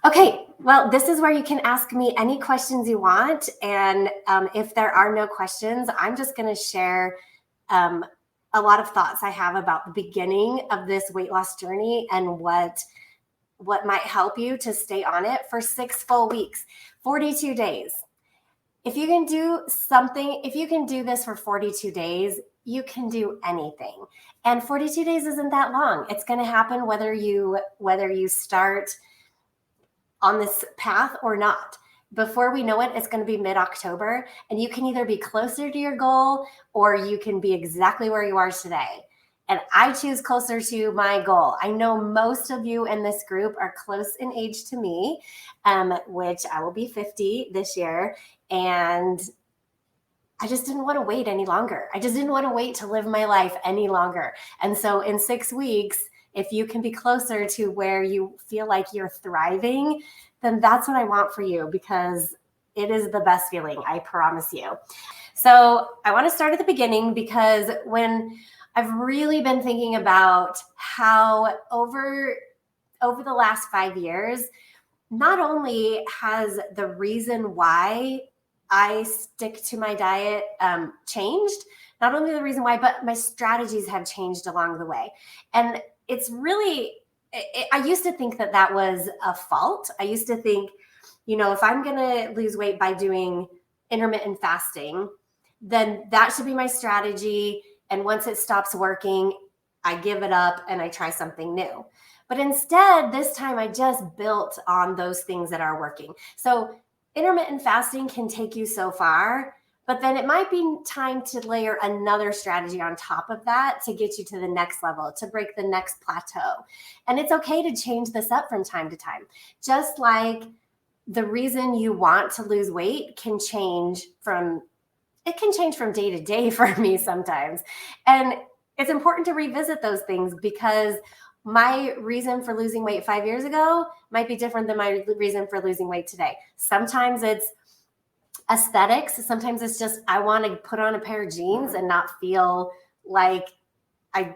Okay, well, this is where you can ask me any questions you want. And if there are no questions, I'm just going to share um, a lot of thoughts I have about the beginning of this weight loss journey and what might help you to stay on it for 6 full weeks, 42 days. If you can do something, if you can do this for 42 days, you can do anything. And 42 days isn't that long. It's going to happen whether you start on this path or not. Before we know it, it's going to be mid-October, and you can either be closer to your goal or you can be exactly where you are today. And I choose closer to my goal. I know most of you in this group are close in age to me, which I will be 50 this year. And I just didn't want to wait any longer. I just didn't want to wait to live my life any longer. And so in 6 weeks, if you can be closer to where you feel like you're thriving, then that's what I want for you, because it is the best feeling, I promise you. So I want to start at the beginning, because when I've really been thinking about how over the last 5 years, not only has the reason why I stick to my diet changed, not only the reason why, but my strategies have changed along the way. And it's really, I used to think that was a fault. I used to think, if I'm going to lose weight by doing intermittent fasting, then that should be my strategy. And once it stops working, I give it up and I try something new. But instead, this time I just built on those things that are working. So intermittent fasting can take you so far, but then it might be time to layer another strategy on top of that to get you to the next level, to break the next plateau. And it's okay to change this up from time to time. Just like the reason you want to lose weight can change from day to day for me sometimes. And it's important to revisit those things, because my reason for losing weight 5 years ago might be different than my reason for losing weight today. Sometimes it's aesthetics. Sometimes it's just, I want to put on a pair of jeans and not feel like I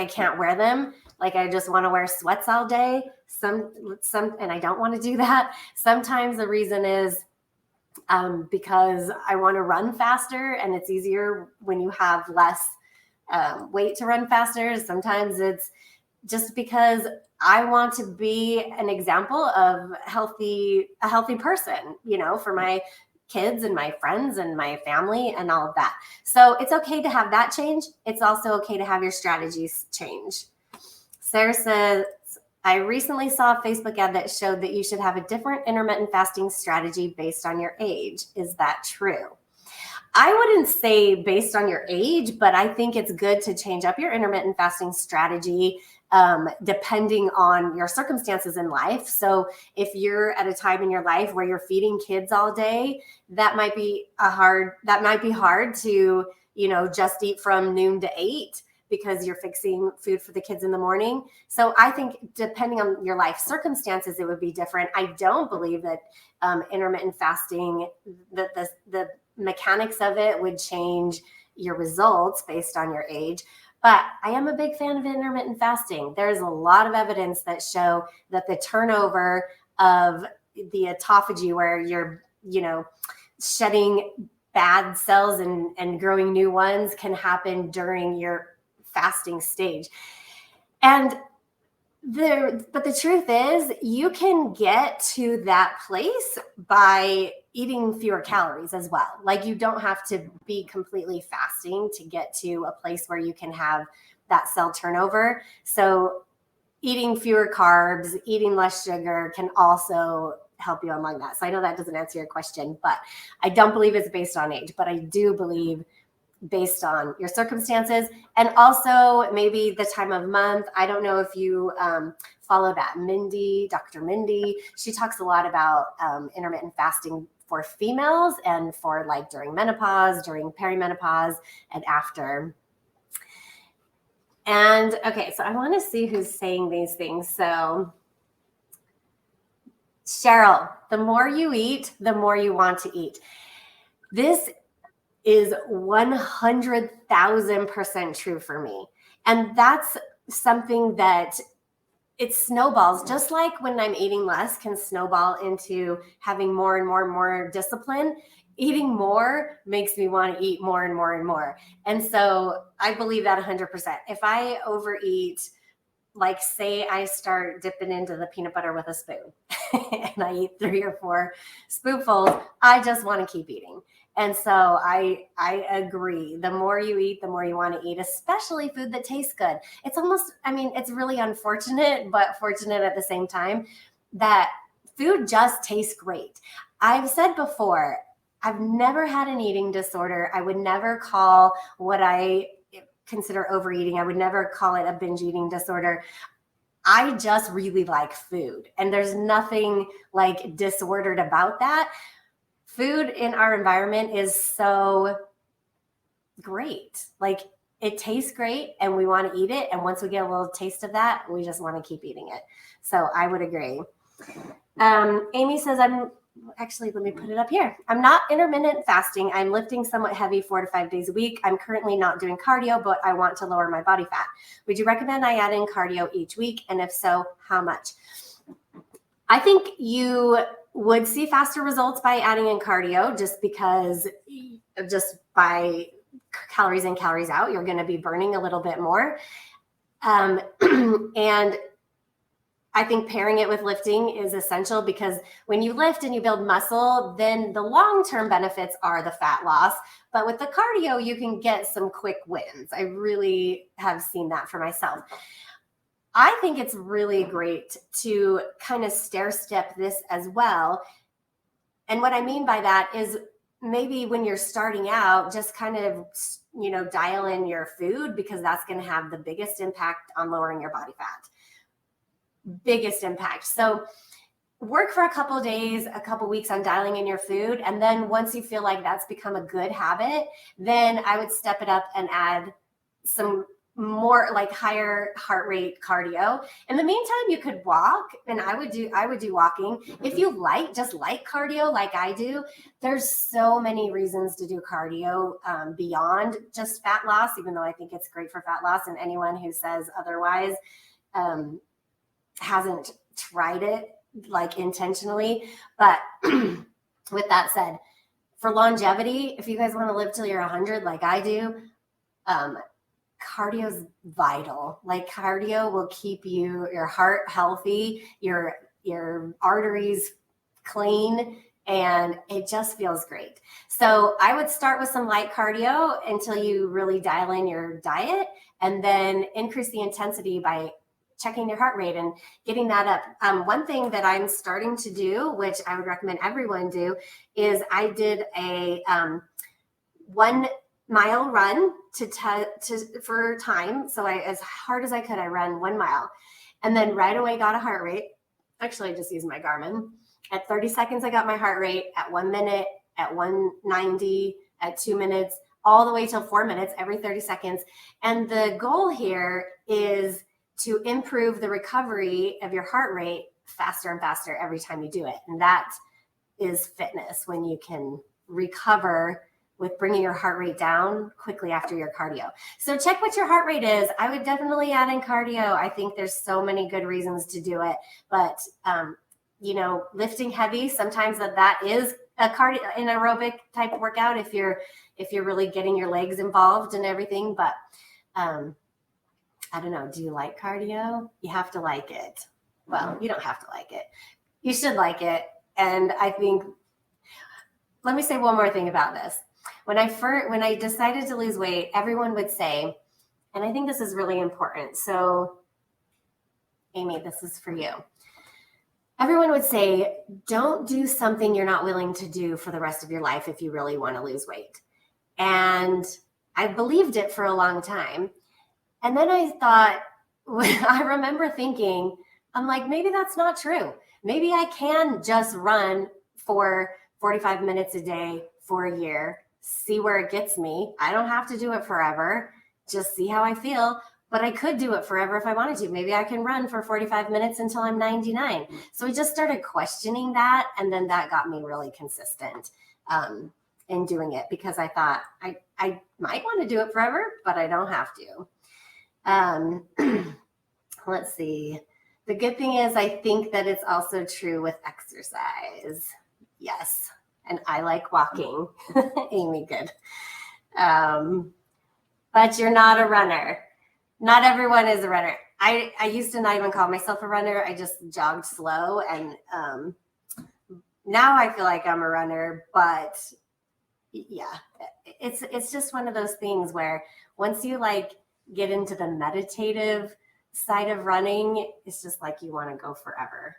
can't wear them. Like I just want to wear sweats all day. And I don't want to do that. Sometimes the reason is because I want to run faster, and it's easier when you have less weight to run faster. Sometimes it's just because I want to be an example of a healthy person, for my kids and my friends and my family and all of that. So it's okay to have that change. It's also okay to have your strategies change. Sarah says, I recently saw a Facebook ad that showed that you should have a different intermittent fasting strategy based on your age. Is that true? I wouldn't say based on your age, but I think it's good to change up your intermittent fasting strategy depending on your circumstances in life. So if you're at a time in your life where you're feeding kids all day, that might be hard to, just eat from noon to 8 because you're fixing food for the kids in the morning. So I think depending on your life circumstances, it would be different. I don't believe that intermittent fasting, that the mechanics of it would change your results based on your age. But I am a big fan of intermittent fasting. There's a lot of evidence that show that the turnover of the autophagy, where you're, shedding bad cells and growing new ones, can happen during your fasting stage. But the truth is, you can get to that place by eating fewer calories as well. Like, you don't have to be completely fasting to get to a place where you can have that cell turnover. So eating fewer carbs, eating less sugar can also help you along that. So I know that doesn't answer your question, but I don't believe it's based on age, but I do believe based on your circumstances, and also maybe the time of month. I don't know if you follow that Dr. Mindy. She talks a lot about intermittent fasting for females and for like during menopause, during perimenopause, and after. And okay, so I want to see who's saying these things. So Cheryl, the more you eat, the more you want to eat. This is 100,000% true for me. And that's something that it snowballs, just like when I'm eating less can snowball into having more and more and more discipline. Eating more makes me want to eat more and more and more. And so I believe that 100%. If I overeat, like say I start dipping into the peanut butter with a spoon and I eat 3 or 4 spoonfuls, I just want to keep eating. And so I agree. The more you eat, the more you want to eat, especially food that tastes good. It's almost, I mean, it's really unfortunate, but fortunate at the same time that food just tastes great. I've said before, I've never had an eating disorder. I would never call what I consider overeating. I would never call it a binge eating disorder. I just really like food, and there's nothing like disordered about that. Food in our environment is so great. Like it tastes great and we want to eat it. And once we get a little taste of that, we just want to keep eating it. So I would agree. Amy says, let me put it up here. I'm not intermittent fasting. I'm lifting somewhat heavy 4 to 5 days a week. I'm currently not doing cardio, but I want to lower my body fat. Would you recommend I add in cardio each week? And if so, how much? I think you would see faster results by adding in cardio just because just by calories in, calories out, you're going to be burning a little bit more. And I think pairing it with lifting is essential because when you lift and you build muscle, then the long-term benefits are the fat loss. But with the cardio, you can get some quick wins. I really have seen that for myself. I think it's really great to kind of stair step this as well. And what I mean by that is maybe when you're starting out, just kind of, dial in your food because that's going to have the biggest impact on lowering your body fat. Biggest impact. So work for a couple of days, a couple of weeks on dialing in your food. And then once you feel like that's become a good habit, then I would step it up and add some more like higher heart rate cardio. In the meantime, you could walk, and I would do walking. If you just like cardio like I do, there's so many reasons to do cardio beyond just fat loss, even though I think it's great for fat loss. And anyone who says otherwise hasn't tried it like intentionally. But with that said, for longevity, if you guys want to live till you're 100 like I do, cardio is vital. Like cardio will keep your heart healthy, your arteries clean, and it just feels great. So I would start with some light cardio until you really dial in your diet, and then increase the intensity by checking your heart rate and getting that up. One thing that I'm starting to do, which I would recommend everyone do, is I did a 1 mile run for time. So as hard as I could, I ran 1 mile, and then right away got a heart rate. Actually, I just used my Garmin. At 30 seconds, I got my heart rate. At 1 minute, at 190, at 2 minutes, all the way till 4 minutes, every 30 seconds. And the goal here is to improve the recovery of your heart rate faster and faster every time you do it. And that is fitness, when you can recover with bringing your heart rate down quickly after your cardio. So check what your heart rate is. I would definitely add in cardio. I think there's so many good reasons to do it, but lifting heavy, sometimes that is an aerobic type workout if you're really getting your legs involved and everything. But I don't know. Do you like cardio? You have to like it. Well, you don't have to like it. You should like it. And I think, let me say one more thing about this. When I decided to lose weight, everyone would say, and I think this is really important. So, Amy, this is for you. Everyone would say, don't do something you're not willing to do for the rest of your life if you really want to lose weight. And I believed it for a long time. And then I remember thinking, I'm like, maybe that's not true. Maybe I can just run for 45 minutes a day for a year, see where it gets me. I don't have to do it forever, just see how I feel. But I could do it forever if I wanted to. Maybe I can run for 45 minutes until I'm 99. So I just started questioning that. And then that got me really consistent in doing it, because I thought I might want to do it forever, but I don't have to. Let's see. The good thing is I think that it's also true with exercise. Yes. And I like walking. Amy, good. But you're not a runner. Not everyone is a runner. I used to not even call myself a runner. I just jogged slow. And now I feel like I'm a runner. But yeah, it's just one of those things where once you like get into the meditative side of running, it's just like you want to go forever.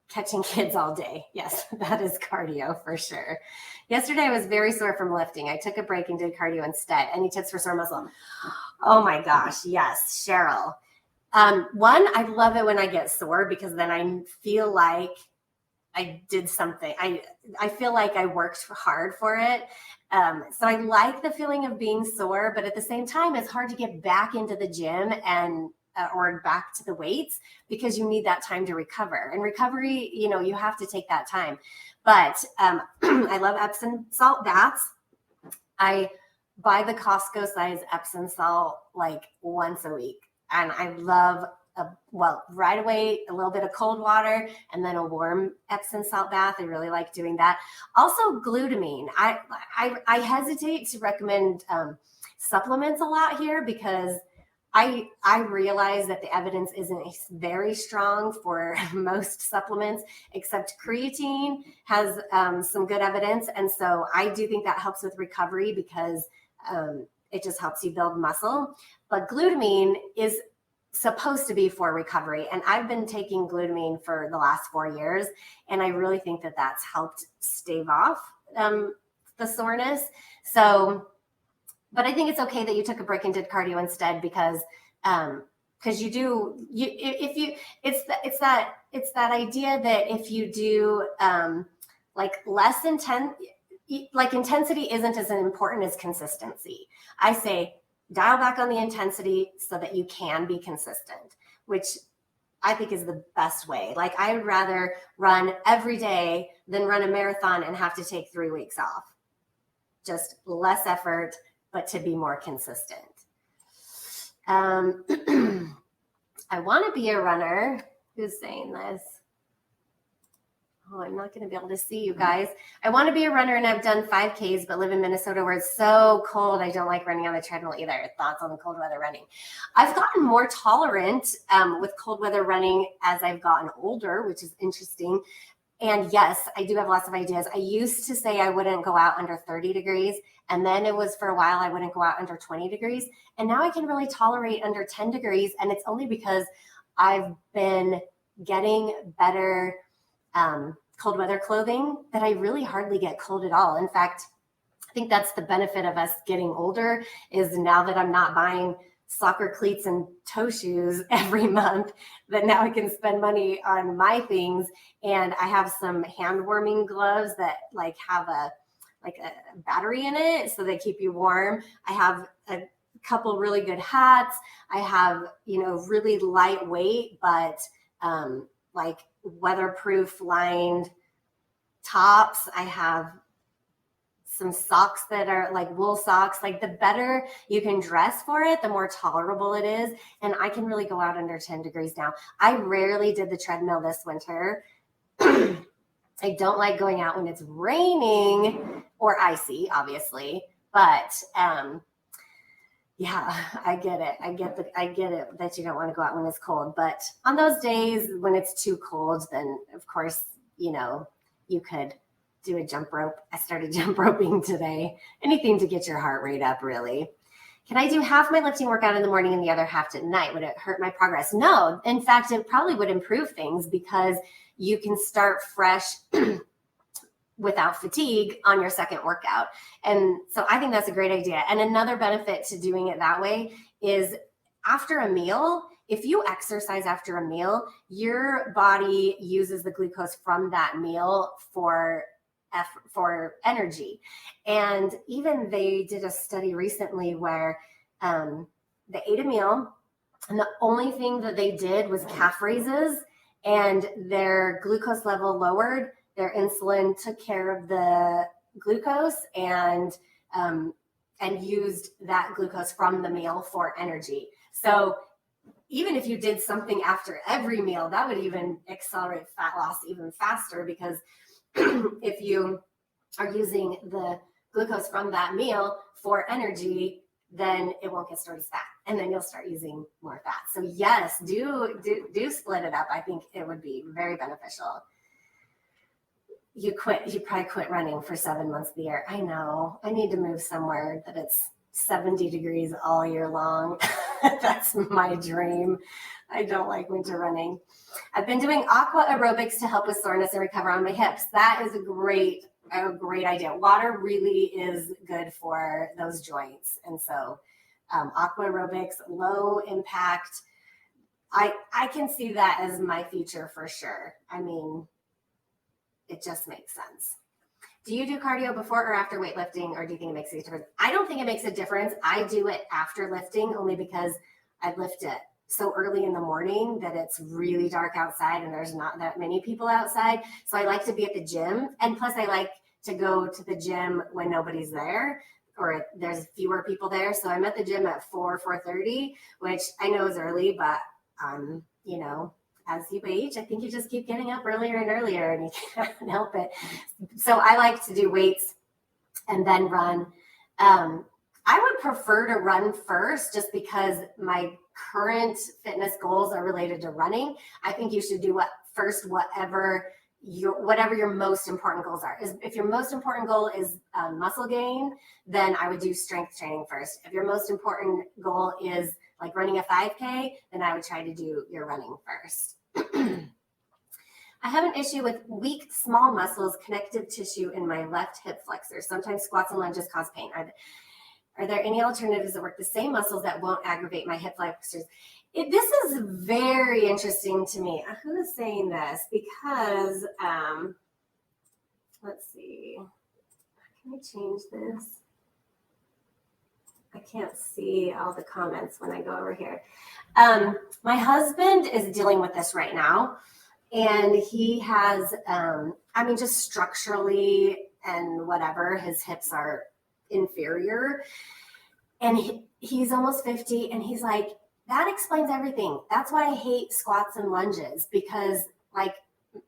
Catching kids all day. Yes, that is cardio for sure. Yesterday, I was very sore from lifting. I took a break and did cardio instead. Any tips for sore muscle? Oh my gosh, yes, Cheryl. One, I love it when I get sore because then I feel like I did something. I feel like I worked hard for it. So I like the feeling of being sore, but at the same time, it's hard to get back into the gym and or back to the weights because you need that time to recover. And recovery, you have to take that time. But I love Epsom salt baths. I buy the Costco size Epsom salt like once a week. And I love, right away, a little bit of cold water and then a warm Epsom salt bath. I really like doing that. Also glutamine. I hesitate to recommend supplements a lot here because I realize that the evidence isn't very strong for most supplements, except creatine has some good evidence. And so I do think that helps with recovery because it just helps you build muscle. But glutamine is supposed to be for recovery. And I've been taking glutamine for the last 4 years. And I really think that that's helped stave off the soreness. So, but I think it's okay that you took a break and did cardio instead because it's that idea that if you do like less intense, like intensity isn't as important as consistency. I say dial back on the intensity so that you can be consistent, which I think is the best way. Like I would rather run every day than run a marathon and have to take 3 weeks off. Just less effort, but to be more consistent. I want to be a runner. Who's saying this? Oh, I'm not going to be able to see you guys. I want to be a runner and I've done 5Ks, but live in Minnesota where it's so cold. I don't like running on the treadmill either. Thoughts on the cold weather running? I've gotten more tolerant with cold weather running as I've gotten older, which is interesting. And yes, I do have lots of ideas. I used to say I wouldn't go out under 30 degrees. And then it was for a while, I wouldn't go out under 20 degrees. And now I can really tolerate under 10 degrees. And it's only because I've been getting better cold weather clothing that I really hardly get cold at all. In fact, I think that's the benefit of us getting older is now that I'm not buying soccer cleats and toe shoes every month, that now I can spend money on my things. And I have some hand warming gloves that like have a battery in it so they keep you warm. I have a couple really good hats. I have, really lightweight, but like weatherproof lined tops. I have some socks that are like wool socks. Like the better you can dress for it, the more tolerable it is. And I can really go out under 10 degrees now. I rarely did the treadmill this winter. I don't like going out when it's raining or icy, obviously. But yeah, I get it. I get it that you don't want to go out when it's cold. But on those days when it's too cold, then of course, you could do a jump rope. I started jump roping today. Anything to get your heart rate up, really. Can I do half my lifting workout in the morning and the other half at night? Would it hurt my progress? No. In fact, it probably would improve things because you can start fresh without fatigue on your second workout. And so I think that's a great idea. And another benefit to doing it that way is after a meal, if you exercise after a meal, your body uses the glucose from that meal for energy. And even they did a study recently where they ate a meal and the only thing that they did was calf raises and their glucose level lowered, their insulin took care of the glucose and used that glucose from the meal for energy. So even if you did something after every meal, that would even accelerate fat loss even faster, because if you are using the glucose from that meal for energy, then it won't get stored as fat, and then you'll start using more fat. So yes, do split it up. I think it would be very beneficial. You probably quit running for 7 months of the year. I know. I need to move somewhere that it's 70 degrees all year long. That's my dream. I don't like winter running. I've been doing aqua aerobics to help with soreness and recover on my hips. That is a great idea. Water really is good for those joints. And so aqua aerobics, low impact. I can see that as my future for sure. I mean, it just makes sense. Do you do cardio before or after weightlifting, or do you think it makes a difference? I don't think it makes a difference. I do it after lifting only because I lift it so early in the morning that it's really dark outside and there's not that many people outside. So I like to be at the gym. And plus I like to go to the gym when nobody's there or there's fewer people there. So I'm at the gym at 4:30, which I know is early, but you know, as you age, I think you just keep getting up earlier and earlier and you can't help it. So I like to do weights and then run. I would prefer to run first just because my current fitness goals are related to running. I think you should do whatever your most important goals are. If your most important goal is muscle gain, then I would do strength training first. If your most important goal is like running a 5K, then I would try to do your running first. I have an issue with weak, small muscles, connective tissue in my left hip flexor. Sometimes squats and lunges cause pain. Are there any alternatives that work the same muscles that won't aggravate my hip flexors? This is very interesting to me. Who is saying this? Because, let's see. Can I change this? I can't see all the comments when I go over here. My husband is dealing with this right now. And he has, just structurally and whatever, his hips are inferior. And he's almost 50. And he's like, that explains everything. That's why I hate squats and lunges, because like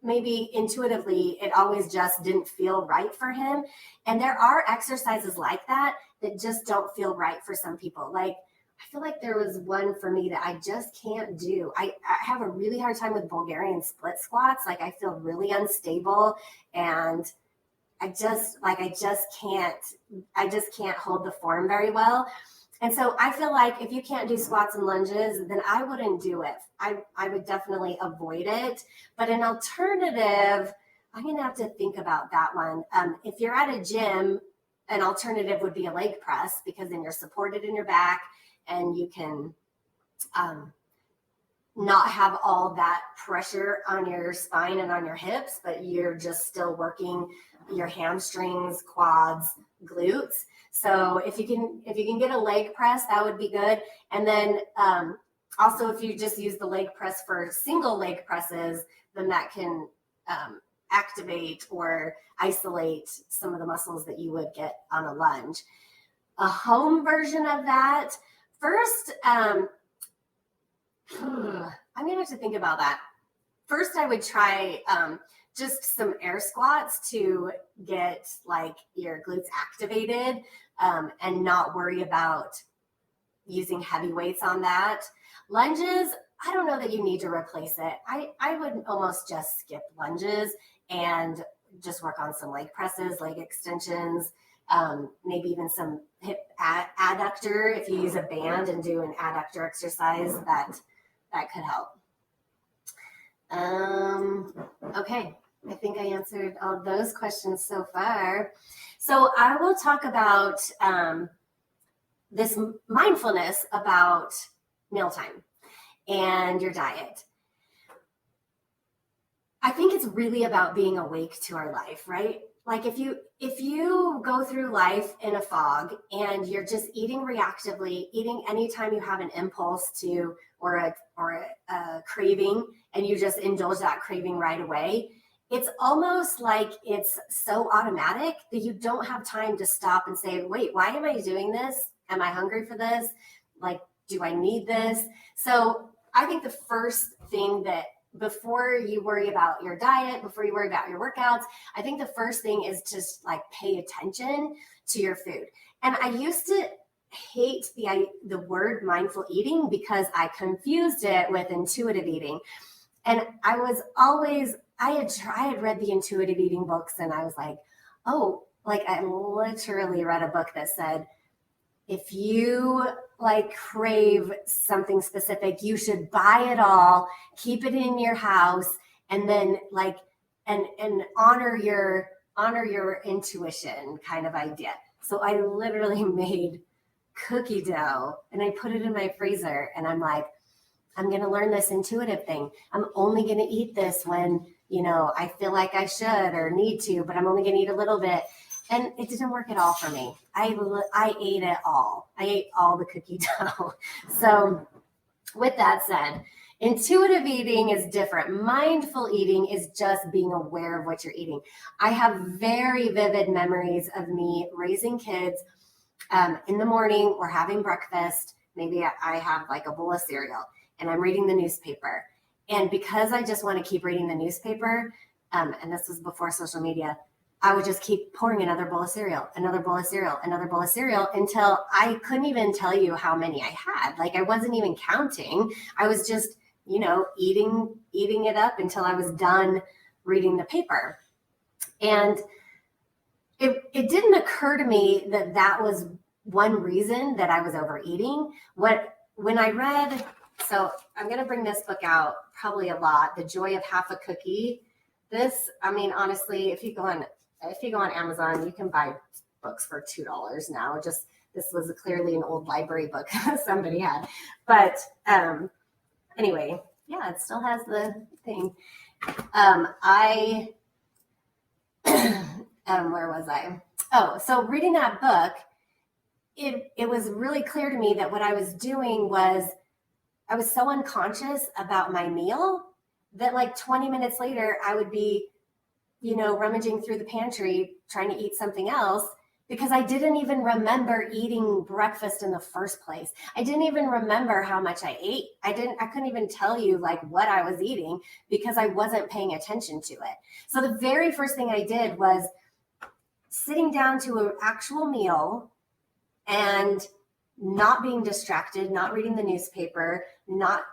maybe intuitively it always just didn't feel right for him. And there are exercises like that just don't feel right for some people. Like, I feel like there was one for me that I just can't do. I have a really hard time with Bulgarian split squats. Like I feel really unstable and I just can't hold the form very well. And so I feel like if you can't do squats and lunges, then I wouldn't do it. I would definitely avoid it. But an alternative, I'm going to have to think about that one. If you're at a gym, an alternative would be a leg press, because then you're supported in your back and you can not have all that pressure on your spine and on your hips, but you're just still working your hamstrings, quads, glutes. So if you can get a leg press, that would be good. And then also if you just use the leg press for single leg presses, then that can activate or isolate some of the muscles that you would get on a lunge. A home version of that, first, I'm going to have to think about that. First, I would try just some air squats to get like your glutes activated and not worry about using heavy weights on that. Lunges, I don't know that you need to replace it. I would almost just skip lunges and just work on some leg presses, leg extensions, maybe even some hip adductor. If you use a band and do an adductor exercise, that could help. Okay, I think I answered all those questions so far. So I will talk about this mindfulness about mealtime and your diet. I think it's really about being awake to our life, right? Like if you go through life in a fog and you're just eating reactively, eating anytime you have an impulse to or a craving, and you just indulge that craving right away, it's almost like it's so automatic that you don't have time to stop and say, wait, why am I doing this? Am I hungry for this? Like, do I need this? So I think the first thing that before you worry about your diet, before you worry about your workouts, I think the first thing is just like pay attention to your food. And I used to hate the word mindful eating because I confused it with intuitive eating. And I was always, I had read the intuitive eating books, and I was like, oh, like I literally read a book that said, if you like crave something specific, you should buy it all, keep it in your house, and then like, and honor your intuition kind of idea. So I literally made cookie dough and I put it in my freezer, and I'm like, I'm going to learn this intuitive thing. I'm only going to eat this when, I feel like I should or need to, but I'm only going to eat a little bit. And it didn't work at all for me. I ate it all. I ate all the cookie dough. So with that said, intuitive eating is different. Mindful eating is just being aware of what you're eating. I have very vivid memories of me raising kids. In the morning, we're having breakfast. Maybe I have like a bowl of cereal, and I'm reading the newspaper. And because I just want to keep reading the newspaper, and this was before social media, I would just keep pouring another bowl of cereal, another bowl of cereal, another bowl of cereal, until I couldn't even tell you how many I had. Like I wasn't even counting. I was just, eating it up until I was done reading the paper. And it didn't occur to me that was one reason that I was overeating. When I read, so I'm going to bring this book out probably a lot, The Joy of Half a Cookie. This, honestly, if you go on Amazon, you can buy books for $2 now. This was clearly an old library book somebody had. But anyway, yeah, it still has the thing. Where was I? Oh, so reading that book, it was really clear to me that what I was doing was I was so unconscious about my meal that like 20 minutes later, I would be, rummaging through the pantry, trying to eat something else because I didn't even remember eating breakfast in the first place. I didn't even remember how much I ate. I couldn't even tell you like what I was eating because I wasn't paying attention to it. So the very first thing I did was sitting down to an actual meal and not being distracted, not reading the newspaper, not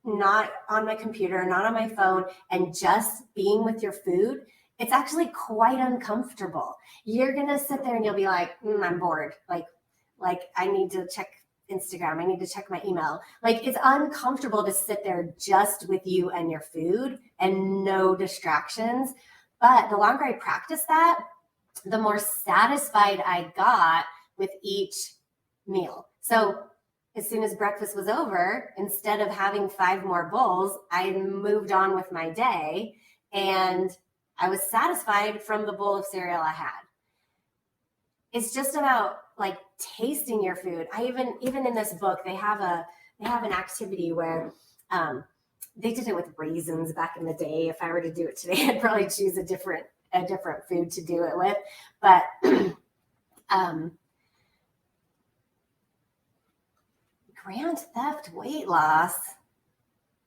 on my computer, not on my phone, and just being with your food. It's actually quite uncomfortable. You're going to sit there and you'll be like, I'm bored. Like I need to check Instagram. I need to check my email. Like it's uncomfortable to sit there just with you and your food and no distractions. But the longer I practiced that, the more satisfied I got with each meal. So as soon as breakfast was over, instead of having 5 more bowls, I moved on with my day and I was satisfied from the bowl of cereal I had. It's just about like tasting your food. I even in this book, they have an activity where they did it with raisins back in the day. If I were to do it today, I'd probably choose a different food to do it with. But Grand Theft Weight Loss.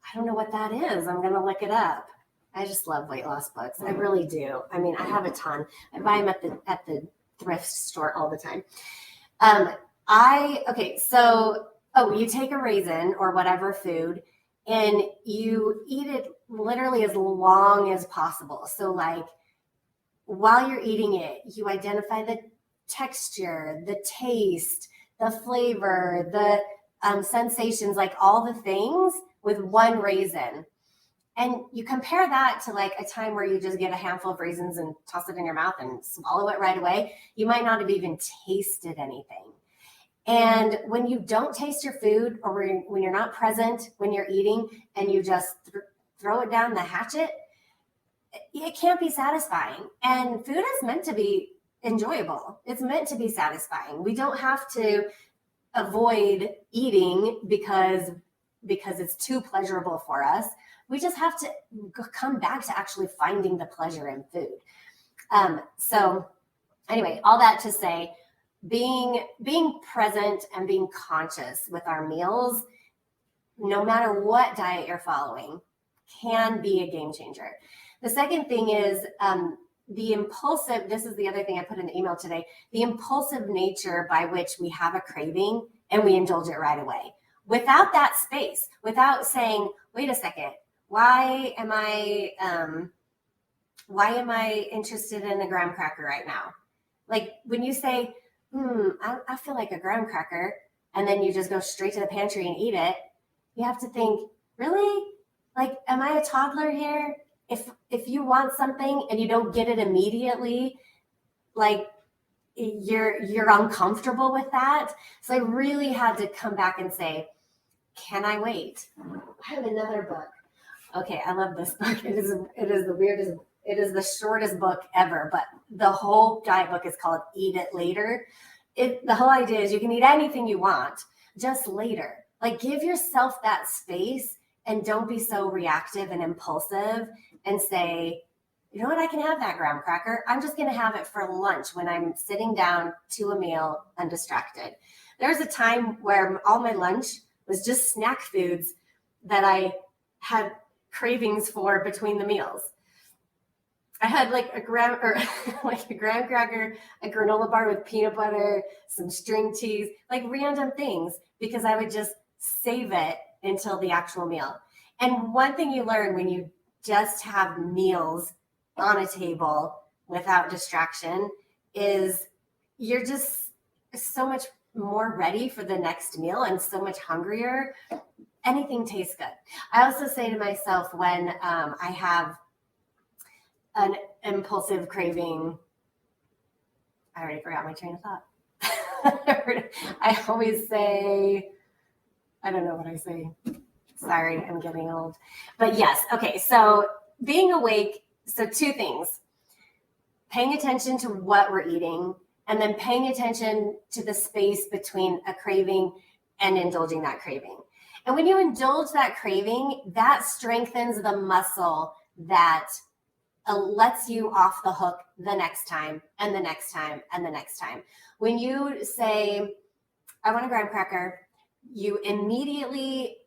I don't know what that is. I'm going to look it up. I just love weight loss books. I really do. I have a ton. I buy them at the thrift store all the time. You take a raisin or whatever food and you eat it literally as long as possible. So like while you're eating it, you identify the texture, the taste, the flavor, the sensations, like all the things with one raisin. And you compare that to like a time where you just get a handful of raisins and toss it in your mouth and swallow it right away. You might not have even tasted anything. And when you don't taste your food or when you're not present when you're eating and you just throw it down the hatchet, it can't be satisfying. And food is meant to be enjoyable. It's meant to be satisfying. We don't have to avoid eating because it's too pleasurable for us. We just have to come back to actually finding the pleasure in food. So anyway, all that to say, being present and being conscious with our meals no matter what diet you're following, can be a game changer. The second thing is the impulsive, this is the other thing I put in the email today, the impulsive nature by which we have a craving and we indulge it right away. Without that space, without saying, wait a second, why am I interested in a graham cracker right now? Like when you say, I feel like a graham cracker, and then you just go straight to the pantry and eat it, you have to think, really? Like, am I a toddler here? If you want something and you don't get it immediately, like you're uncomfortable with that. So I really had to come back and say, can I wait? I have another book. Okay, I love this book. It is the weirdest, it is the shortest book ever, but the whole diet book is called Eat It Later. The whole idea is you can eat anything you want, just later. Like give yourself that space and don't be so reactive and impulsive and say, you know what, I can have that graham cracker. I'm just going to have it for lunch when I'm sitting down to a meal undistracted. There's a time where all my lunch was just snack foods that I had cravings for between the meals. I had like a graham cracker, a granola bar with peanut butter, some string cheese, like random things, because I would just save it until the actual meal. And one thing you learn when you just have meals on a table without distraction is you're just so much more ready for the next meal and so much hungrier. Anything tastes good. I also say to myself when I have an impulsive craving, I already forgot my train of thought. I always say, I don't know what I say. Sorry, I'm getting old. But yes, okay, so being awake, so two things. Paying attention to what we're eating, and then paying attention to the space between a craving and indulging that craving. And when you indulge that craving, that strengthens the muscle that lets you off the hook the next time and the next time and the next time. When you say, I want a graham cracker, you immediately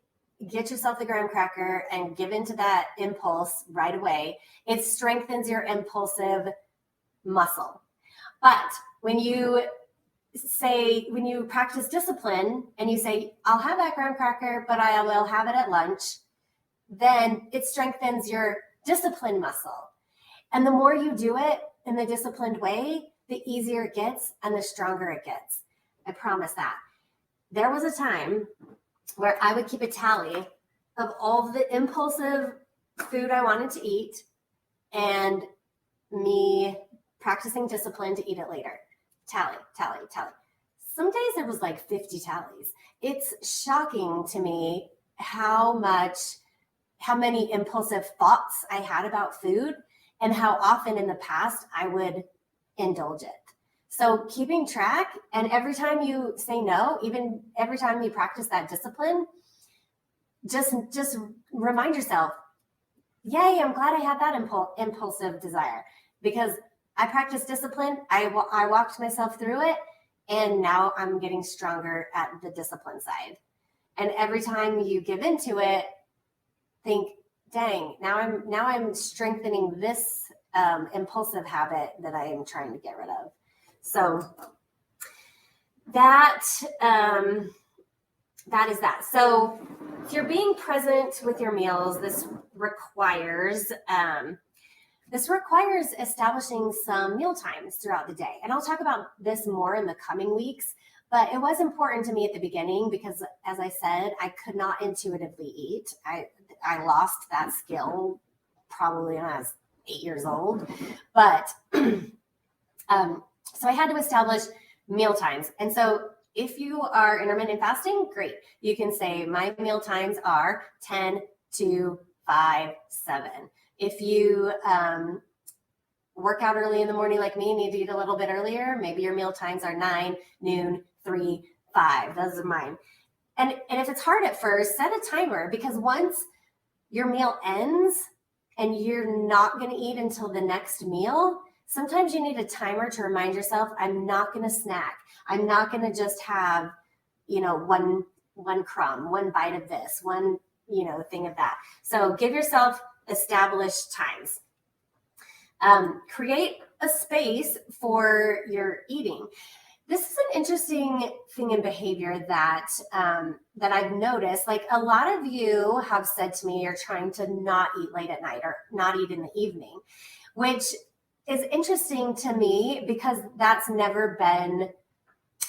get yourself the graham cracker and give into that impulse right away. It strengthens your impulsive muscle. But when you practice discipline and you say, I'll have that graham cracker, but I will have it at lunch, then it strengthens your discipline muscle. And the more you do it in the disciplined way, the easier it gets and the stronger it gets. I promise that. There was a time where I would keep a tally of all the impulsive food I wanted to eat and me practicing discipline to eat it later. Tally. Some days it was like 50 tallies. It's shocking to me how many impulsive thoughts I had about food and how often in the past I would indulge it. So keeping track, and every time you say no, even every time you practice that discipline, just remind yourself, yay, I'm glad I had that impulsive desire because I practiced discipline. I walked myself through it, and now I'm getting stronger at the discipline side. And every time you give into it, think, dang, now I'm strengthening this impulsive habit that I am trying to get rid of. So that is that. So if you're being present with your meals, this requires establishing some meal times throughout the day. And I'll talk about this more in the coming weeks, but it was important to me at the beginning because, as I said, I could not intuitively eat. I lost that skill probably when I was 8 years old, but so I had to establish meal times. And so if you are intermittent fasting, great. You can say my meal times are 10 to 5, 7. If you work out early in the morning like me, need to eat a little bit earlier, maybe your meal times are 9, noon, 3, 5. Those are mine. And if it's hard at first, set a timer, because once your meal ends and you're not going to eat until the next meal, sometimes you need a timer to remind yourself, I'm not going to snack. I'm not going to just have, one crumb, one bite of this, one, thing of that. So give yourself established times. Create a space for your eating. This is an interesting thing in behavior that I've noticed. Like, a lot of you have said to me, you're trying to not eat late at night or not eat in the evening, which is interesting to me because that's never been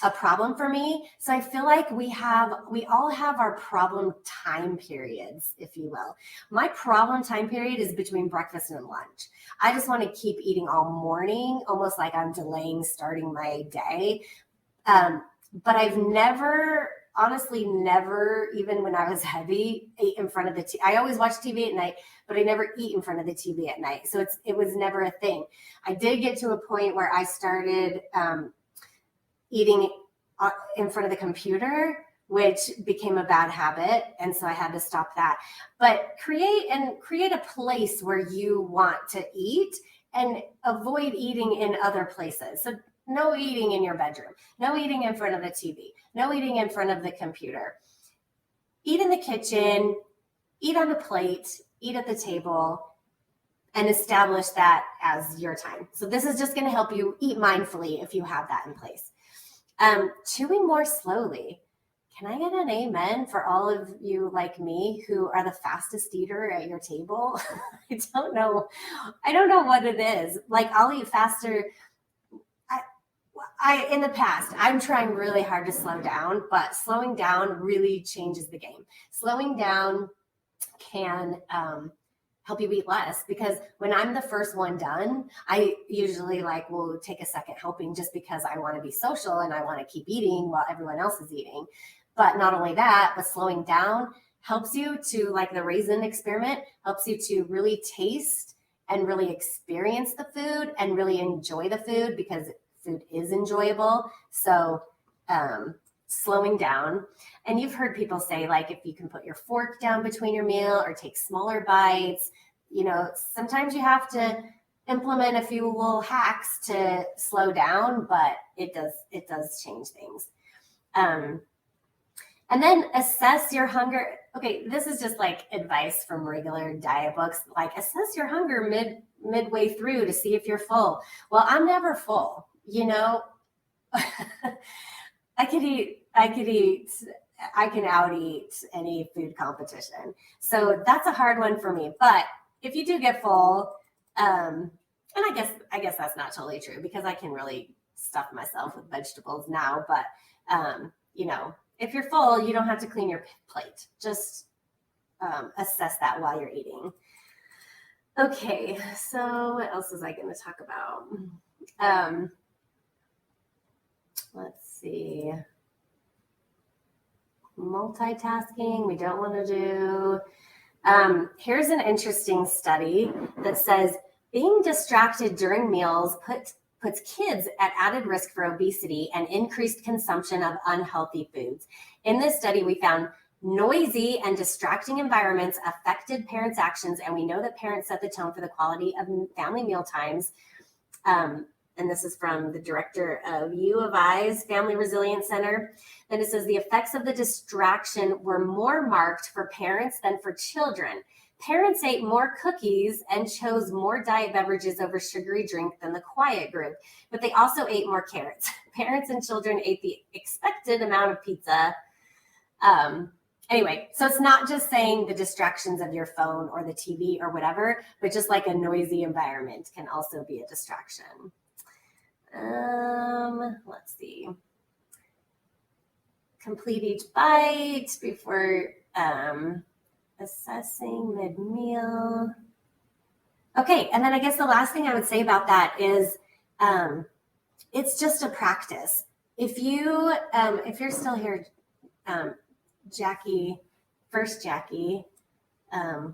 a problem for me. So I feel like we all have our problem time periods, if you will. My problem time period is between breakfast and lunch. I just want to keep eating all morning, almost like I'm delaying starting my day. But I've honestly never, even when I was heavy, ate in front of the TV. I always watch TV at night, but I never eat in front of the TV at night. So it was never a thing. I did get to a point where I started eating in front of the computer, which became a bad habit. And so I had to stop that. But create a place where you want to eat and avoid eating in other places. So no eating in your bedroom, no eating in front of the TV, no eating in front of the computer. Eat in the kitchen, eat on the plate, eat at the table, and establish that as your time. So this is just going to help you eat mindfully if you have that in place. Chewing more slowly. Can I get an amen for all of you like me who are the fastest eater at your table? I don't know what it is. Like, I'll eat faster. In the past, I'm trying really hard to slow down, but slowing down really changes the game. Slowing down can help you eat less, because when I'm the first one done, I usually will take a second helping just because I want to be social and I want to keep eating while everyone else is eating. But not only that, but slowing down helps you to, like the raisin experiment, helps you to really taste and really experience the food and really enjoy the food, because food is enjoyable. So slowing down. And you've heard people say, like, if you can put your fork down between your meal or take smaller bites, sometimes you have to implement a few little hacks to slow down, but it does change things. And then assess your hunger. Okay, this is just like advice from regular diet books. Like, assess your hunger midway through to see if you're full. Well, I'm never full. I can out-eat any food competition. So that's a hard one for me. But if you do get full, and I guess that's not totally true, because I can really stuff myself with vegetables now. But, if you're full, you don't have to clean your plate. Just assess that while you're eating. Okay, so what else was I going to talk about? Let's see. Multitasking, we don't want to do. Here's an interesting study that says being distracted during meals puts kids at added risk for obesity and increased consumption of unhealthy foods. In this study, we found noisy and distracting environments affected parents' actions, and we know that parents set the tone for the quality of family meal times. And this is from the director of U of I's Family Resilience Center. Then it says the effects of the distraction were more marked for parents than for children. Parents ate more cookies and chose more diet beverages over sugary drink than the quiet group, but they also ate more carrots. Parents and children ate the expected amount of pizza. Anyway, so it's not just saying the distractions of your phone or the TV or whatever, but just like a noisy environment can also be a distraction. Let's see. Complete each bite before assessing mid-meal. Okay, and then I guess the last thing I would say about that is it's just a practice. If you're still here, Jackie, first Jackie,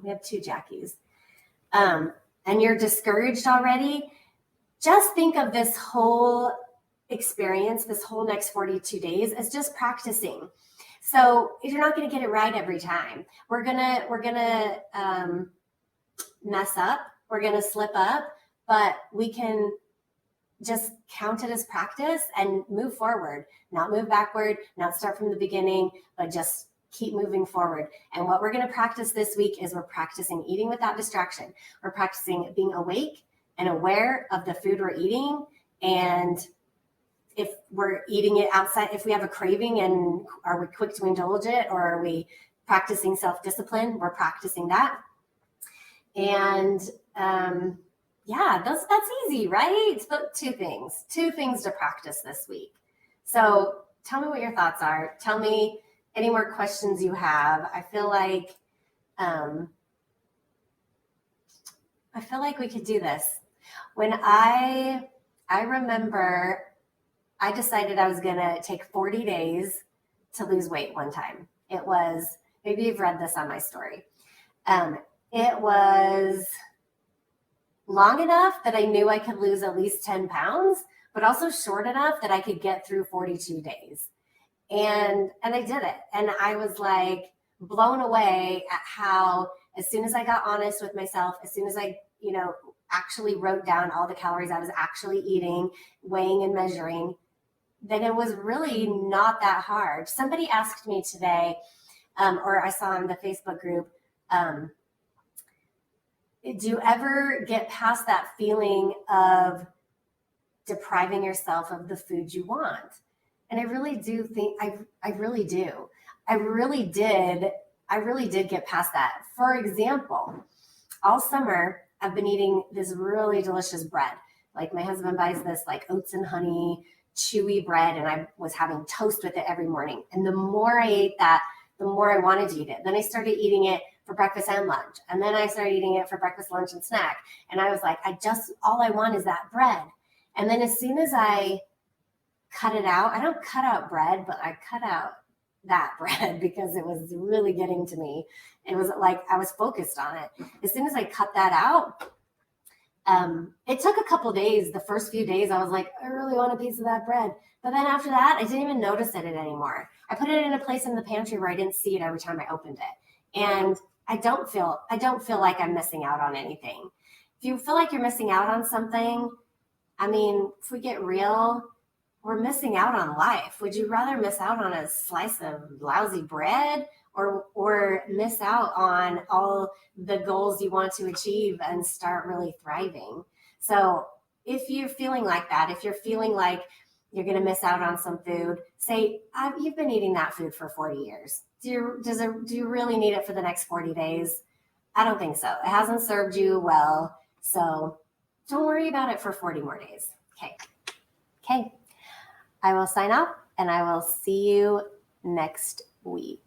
we have two Jackies, and you're discouraged already, just think of this whole experience, this whole next 42 days as just practicing. So if you're not going to get it right every time, we're gonna mess up, we're gonna slip up, but we can just count it as practice and move forward, not move backward, not start from the beginning, but just keep moving forward. And what we're going to practice this week is we're practicing eating without distraction. We're practicing being awake and aware of the food we're eating. And if we're eating it outside, if we have a craving, and are we quick to indulge it, or are we practicing self-discipline? We're practicing that. And that's easy, right? But two things to practice this week. So tell me what your thoughts are. Tell me any more questions you have. I feel like we could do this. When I remember I decided I was going to take 40 days to lose weight one time. It was, maybe you've read this on my story. It was long enough that I knew I could lose at least 10 pounds, but also short enough that I could get through 42 days. And I did it. And I was like blown away at how, as soon as I got honest with myself, as soon as I, actually wrote down all the calories I was actually eating, weighing and measuring, then it was really not that hard. Somebody asked me today, or I saw in the Facebook group, do you ever get past that feeling of depriving yourself of the food you want? And I really do think, I really do. I really did get past that. For example, all summer, I've been eating this really delicious bread. Like my husband buys this like oats and honey, chewy bread, and I was having toast with it every morning. And the more I ate that, the more I wanted to eat it. Then I started eating it for breakfast and lunch. And then I started eating it for breakfast, lunch, and snack. And I was like, all I want is that bread. And then as soon as I cut it out, I don't cut out bread, but I cut out that bread because it was really getting to me. It was like I was focused on it. As soon as I cut that out, it took a couple days. The first few days, I was like, I really want a piece of that bread. But then after that, I didn't even notice it anymore. I put it in a place in the pantry where I didn't see it every time I opened it. And I don't feel like I'm missing out on anything. If you feel like you're missing out on something, I mean, if we get real, we're missing out on life. Would you rather miss out on a slice of lousy bread or miss out on all the goals you want to achieve and start really thriving? So if you're feeling like that, if you're feeling like you're going to miss out on some food, say, you've been eating that food for 40 years. Do you really need it for the next 40 days? I don't think so. It hasn't served you well. So don't worry about it for 40 more days. Okay. I will sign off, and I will see you next week.